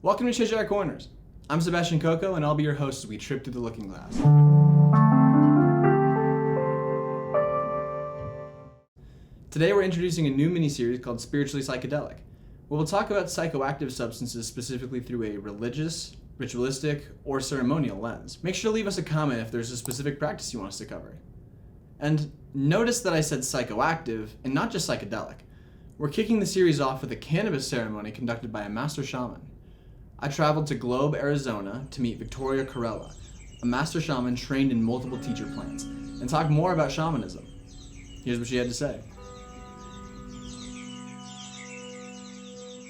Welcome to Cheshire Corners. I'm Sebastian Coco, and I'll be your host as we trip through the looking glass. Today we're introducing a new mini-series called Spiritually Psychedelic, where we'll talk about psychoactive substances specifically through a religious, ritualistic, or ceremonial lens. Make sure to leave us a comment if there's a specific practice you want us to cover. And notice that I said psychoactive and not just psychedelic. We're kicking the series off with a cannabis ceremony conducted by a master shaman. I traveled to Globe, Arizona to meet Victoria Carella, a master shaman trained in multiple teacher plans, and talk more about shamanism. Here's what she had to say.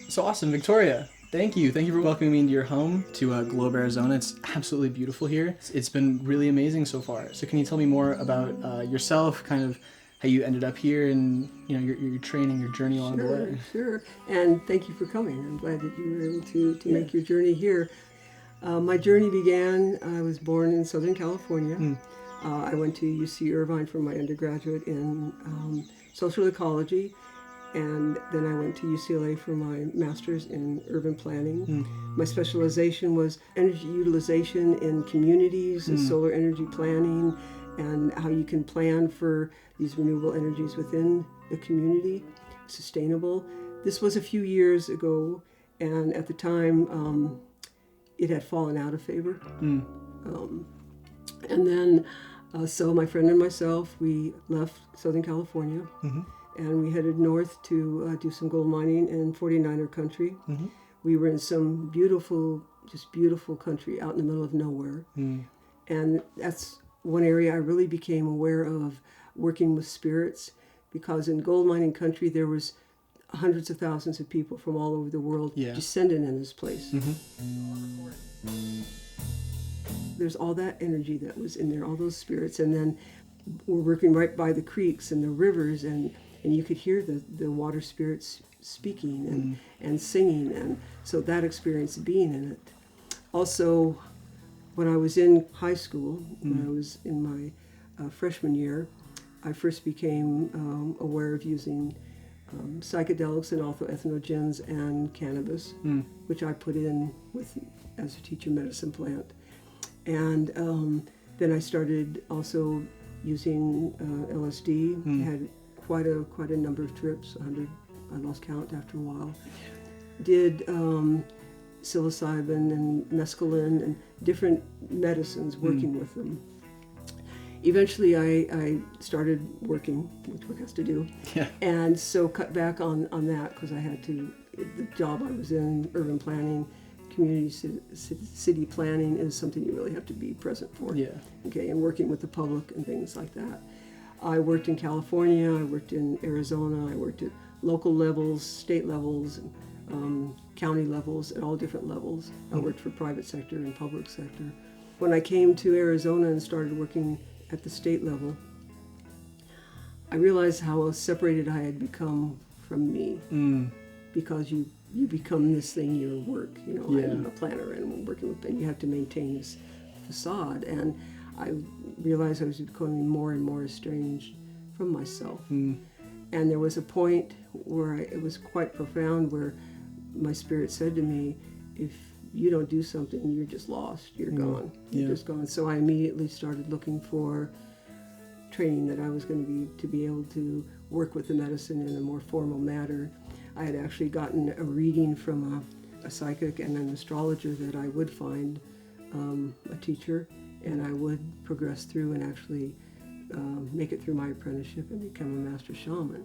So awesome, Victoria. Thank you. Thank you for welcoming me into your home to Globe, Arizona. It's absolutely beautiful here. It's been really amazing so far. So can you tell me more about yourself, kind of how you ended up here and your training, your journey along the way? Sure. And thank you for coming. I'm glad that you were able to make your journey here. My journey began, I was born in Southern California. I went to UC Irvine for my undergraduate in social ecology. And then I went to UCLA for my master's in urban planning. My specialization was energy utilization in communities, and solar energy planning, and how you can plan for these renewable energies within the community, sustainable. This was a few years ago, and at the time, it had fallen out of favor. And then, so my friend and myself, we left Southern California. And we headed north to do some gold mining in 49er country. We were in some beautiful country out in the middle of nowhere. And that's one area I really became aware of working with spirits, because in gold mining country there was hundreds of thousands of people from all over the world descending in this place. There's all that energy that was in there, all those spirits. And then we're working right by the creeks and the rivers, and you could hear the water spirits speaking and singing, and so that experience being in it. Also, when I was in high school, when I was in my freshman year, I first became aware of using psychedelics and also entheogens and cannabis, which I put in as a teacher medicine plant. And then I started also using LSD. Had quite a number of trips, 100, I lost count after a while. Did psilocybin and mescaline and different medicines, working with them. Eventually I started working, which one has to do, and so cut back on that because I had to, the job I was in, urban planning, community city planning is something you really have to be present for. Okay, and working with the public and things like that. I worked in California, I worked in Arizona, I worked at local levels, state levels, county levels, at all different levels. I worked for private sector and public sector. When I came to Arizona and started working at the state level, I realized how separated I had become from me, because you become this thing, your work. I'm a planner and I'm working with, and you have to maintain this facade. And I realized I was becoming more and more estranged from myself. And there was a point where it was quite profound, where my spirit said to me, if you don't do something, you're just lost, you're gone, you're just gone. So I immediately started looking for training that I was going to be able to work with the medicine in a more formal manner. I had actually gotten a reading from a psychic and an astrologer that I would find a teacher, and I would progress through and actually make it through my apprenticeship and become a master shaman.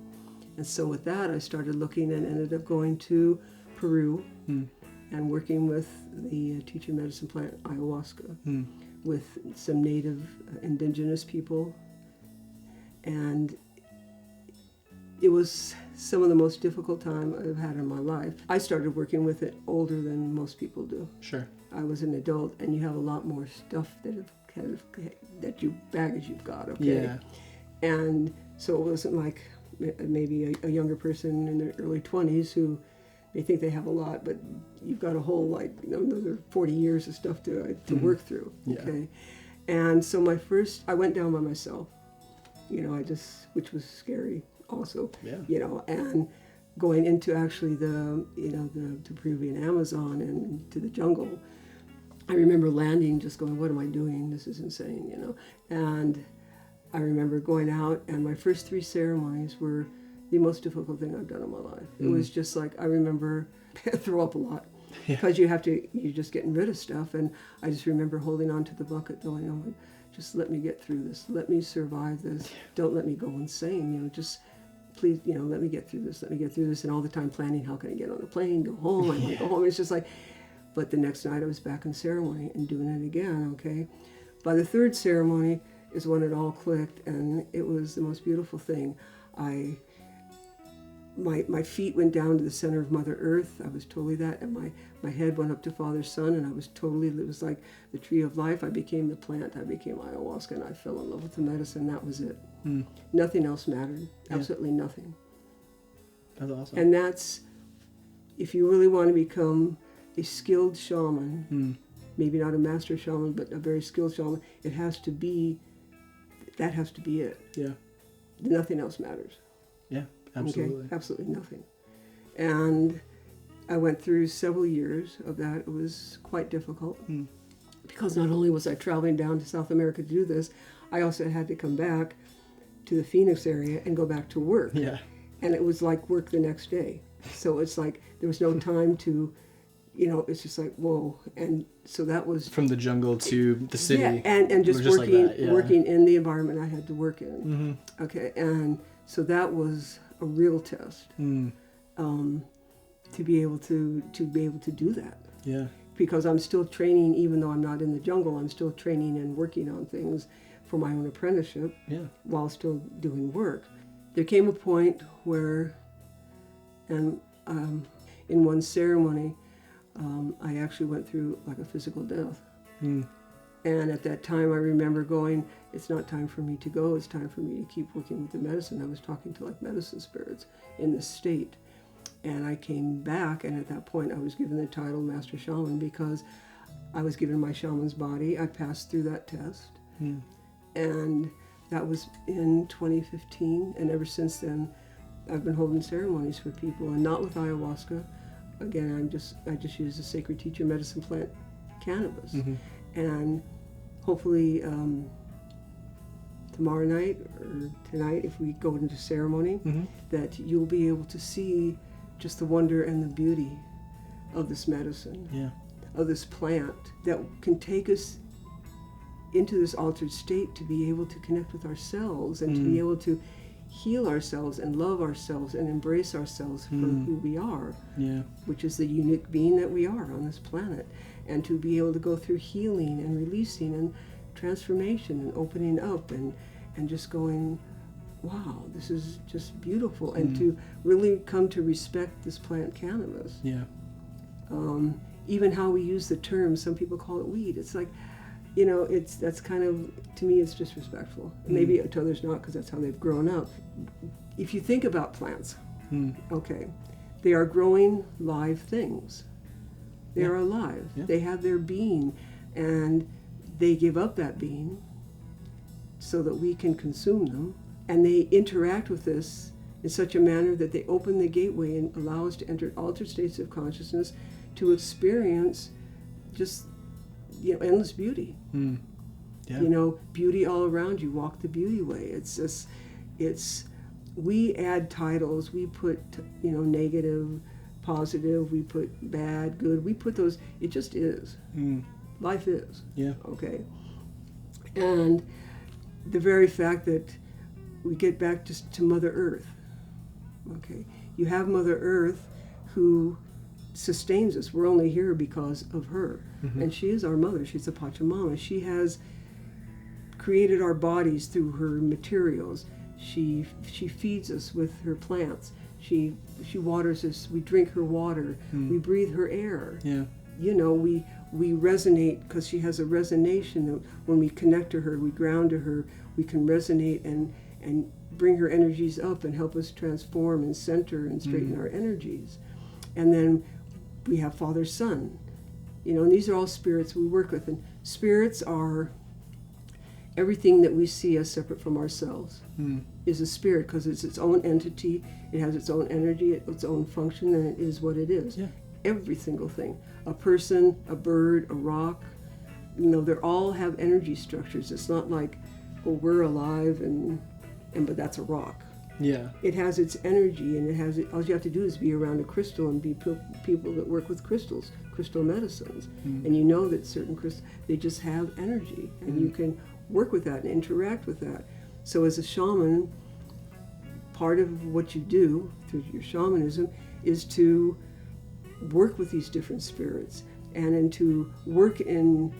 And so with that, I started looking and ended up going to Peru and working with the teacher medicine plant ayahuasca with some native indigenous people. And it was some of the most difficult time I've had in my life. I started working with it older than most people do. Sure. I was an adult, and you have a lot more stuff baggage you've got, okay? Yeah. And so it wasn't like maybe a younger person in their early 20s who they think they have a lot, but you've got a whole another 40 years of stuff to work through, okay? And so I went down by myself, which was scary also, and going into actually the Peruvian Amazon and to the jungle, I remember landing, just going, what am I doing? This is insane, And I remember going out, and my first 3 ceremonies were the most difficult thing I've done in my life. It was just like, I remember, I throw up a lot, because you're just getting rid of stuff. And I just remember holding on to the bucket going, oh, just let me get through this. Let me survive this. Don't let me go insane, just please, let me get through this. Let me get through this. And all the time planning, how can I get on a plane, go home? I want to go home. It's just like, but the next night I was back in ceremony and doing it again, okay? By the 3rd ceremony is when it all clicked, and it was the most beautiful thing. My feet went down to the center of Mother Earth. I was totally that, and my head went up to Father Son, and I was totally, it was like the tree of life. I became the plant. I became ayahuasca, and I fell in love with the medicine. That was it. Nothing else mattered. Absolutely nothing. That's awesome. And that's, if you really want to become a skilled shaman, maybe not a master shaman, but a very skilled shaman, that has to be it. Yeah. Nothing else matters. Yeah, absolutely. Okay? Absolutely nothing. And I went through several years of that. It was quite difficult because not only was I traveling down to South America to do this, I also had to come back to the Phoenix area and go back to work. Yeah. And it was like work the next day. So it's like there was no time to, it's just like, whoa. And so that was... From the jungle to the city. Yeah, and just working, like that, working in the environment I had to work in. Okay, and so that was a real test to be able to do that. Yeah. Because I'm still training, even though I'm not in the jungle, I'm still training and working on things for my own apprenticeship while still doing work. There came a point where, and in one ceremony, I actually went through like a physical death. And at that time I remember going, it's not time for me to go, it's time for me to keep working with the medicine. I was talking to like medicine spirits in this state. And I came back, and at that point I was given the title Master Shaman because I was given my shaman's body. I passed through that test. And that was in 2015, and ever since then I've been holding ceremonies for people, and not with ayahuasca. Again, I just use the sacred teacher medicine plant cannabis. And hopefully tomorrow night or tonight, if we go into ceremony, that you'll be able to see just the wonder and the beauty of this medicine, of this plant that can take us into this altered state to be able to connect with ourselves and to be able to heal ourselves and love ourselves and embrace ourselves for who we are, which is the unique being that we are on this planet, and to be able to go through healing and releasing and transformation and opening up and just going, wow, this is just beautiful, and to really come to respect this plant cannabis. Even how we use the term, some people call it weed. It's like, that's kind of, to me, it's disrespectful. Maybe to others not, because that's how they've grown up. If you think about plants, okay, they are growing live things. They are alive. They have their being, and they give up that being so that we can consume them. And they interact with us in such a manner that they open the gateway and allow us to enter altered states of consciousness to experience just endless beauty. Beauty all around you. Walk the beauty way. It's just, we add titles. We put, negative, positive. We put bad, good. We put those. It just is. Life is. Okay. And the very fact that we get back just to Mother Earth. Okay. You have Mother Earth who sustains us. We're only here because of her. And she is our mother. She's the Pachamama. She has created our bodies through her materials. She feeds us with her plants. She waters us. We drink her water. We breathe her air. We resonate because she has a resonation. When we connect to her, we ground to her, we can resonate and bring her energies up and help us transform and center and straighten our energies. And then we have Father, Son, and these are all spirits we work with. And spirits are, everything that we see as separate from ourselves is a spirit, because it's its own entity, it has its own energy, its own function, and it is what it is. Yeah. Every single thing. A person, a bird, a rock, they all have energy structures. It's not like, oh, we're alive but that's a rock. Yeah. It has its energy, and all you have to do is be around a crystal and be people that work with crystals, crystal medicines. And you know that certain crystals, they just have energy, and you can work with that and interact with that. So as a shaman, part of what you do through your shamanism is to work with these different spirits, and to work in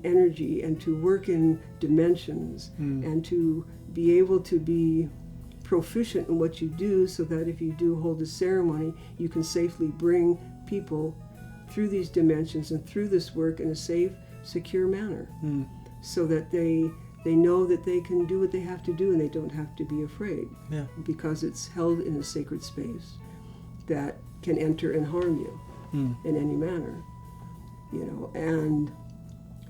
energy, and to work in dimensions, and to be able to be proficient in what you do, so that if you do hold a ceremony, you can safely bring people through these dimensions and through this work in a safe, secure manner, so that they know that they can do what they have to do, and they don't have to be afraid, because it's held in a sacred space that can enter and harm you in any manner,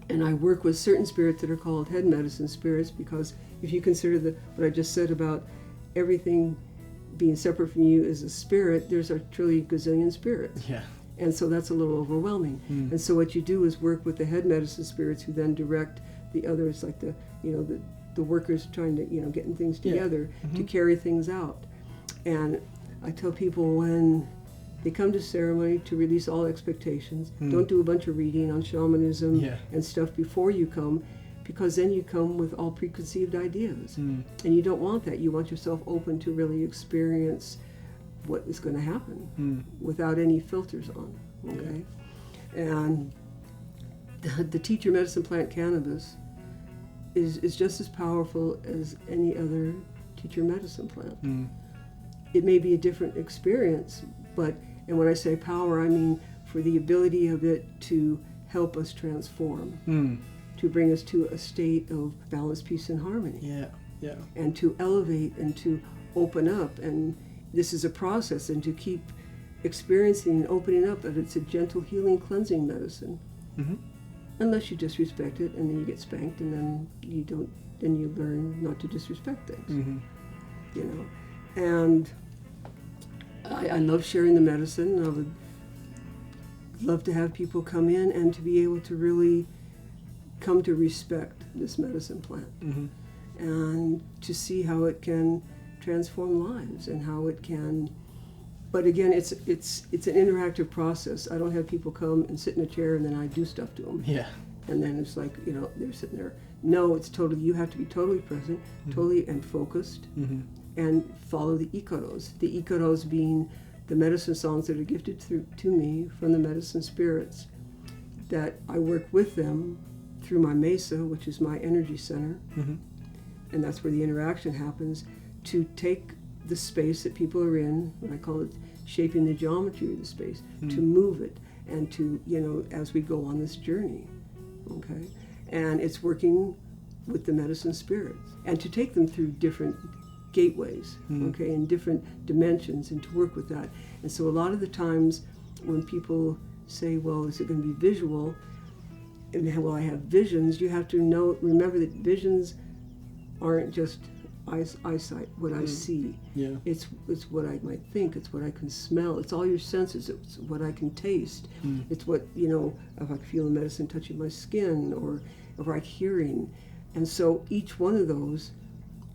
and I work with certain spirits that are called head medicine spirits, because if you consider what I just said about everything being separate from you is a spirit, there's a trillion gazillion spirits. Yeah. And so that's a little overwhelming. And so what you do is work with the head medicine spirits, who then direct the others, like the workers trying to, getting things together to carry things out. And I tell people, when they come to ceremony, to release all expectations. Don't do a bunch of reading on shamanism and stuff before you come, because then you come with all preconceived ideas. And you don't want that. You want yourself open to really experience what is going to happen without any filters on, okay? And the teacher medicine plant cannabis is just as powerful as any other teacher medicine plant. It may be a different experience, and when I say power, I mean for the ability of it to help us transform, to bring us to a state of balance, peace, and harmony. And to elevate and to open up. And this is a process, and to keep experiencing and opening up, that it's a gentle, healing, cleansing medicine. Unless you disrespect it, and then you get spanked, and then you learn not to disrespect things. And I love sharing the medicine. I would love to have people come in and to be able to really come to respect this medicine plant, and to see how it can transform lives, and how it can. But again, it's an interactive process. I don't have people come and sit in a chair and then I do stuff to them. And then it's like, they're sitting there. No, it's totally, you have to be totally present, totally and focused, and follow the ikaros. The ikaros being the medicine songs that are gifted to me from the medicine spirits, that I work with them through my mesa, which is my energy center, and that's where the interaction happens, to take the space that people are in, what I call it shaping the geometry of the space, to move it, and to, as we go on this journey, okay? And it's working with the medicine spirits, and to take them through different gateways, okay, in different dimensions, and to work with that. And so a lot of the times when people say, well, is it going to be visual? And well, I have visions, you have to remember that visions aren't just eyesight, what I see. It's what I might think, it's what I can smell, it's all your senses, it's what I can taste, it's what, if I feel the medicine touching my skin, or like hearing. And so each one of those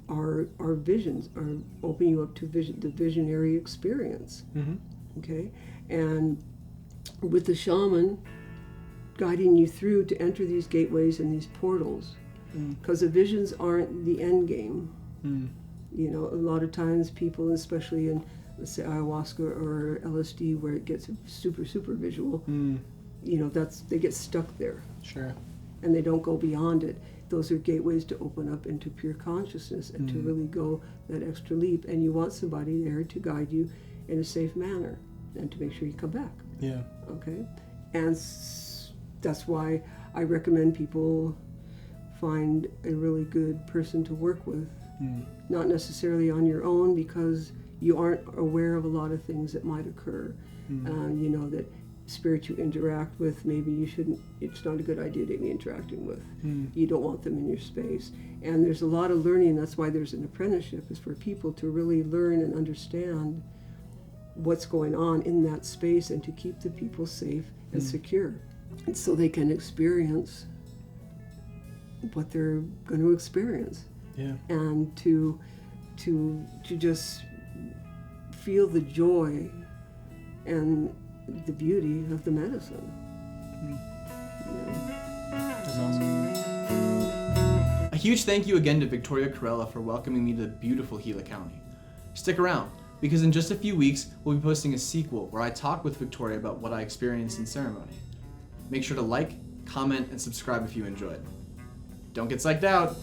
are visions, are opening you up to the visionary experience. Okay? And with the shaman guiding you through to enter these gateways and these portals, because the visions aren't the end game. A lot of times people, especially in, let's say, ayahuasca or LSD, where it gets super, super visual, they get stuck there. And they don't go beyond it. Those are gateways to open up into pure consciousness, and to really go that extra leap. And you want somebody there to guide you in a safe manner, and to make sure you come back. Okay? And that's why I recommend people find a really good person to work with. Not necessarily on your own, because you aren't aware of a lot of things that might occur. That spirit you interact with, maybe you shouldn't, it's not a good idea to be interacting with. You don't want them in your space. And there's a lot of learning. That's why there's an apprenticeship, is for people to really learn and understand what's going on in that space and to keep the people safe and secure. And so they can experience what they're going to experience. Yeah. And to just feel the joy and the beauty of the medicine. That's awesome. A huge thank you again to Victoria Carella for welcoming me to beautiful Gila County. Stick around, because in just a few weeks, we'll be posting a sequel where I talk with Victoria about what I experienced in ceremony. Make sure to like, comment, and subscribe if you enjoyed. Don't get psyched out!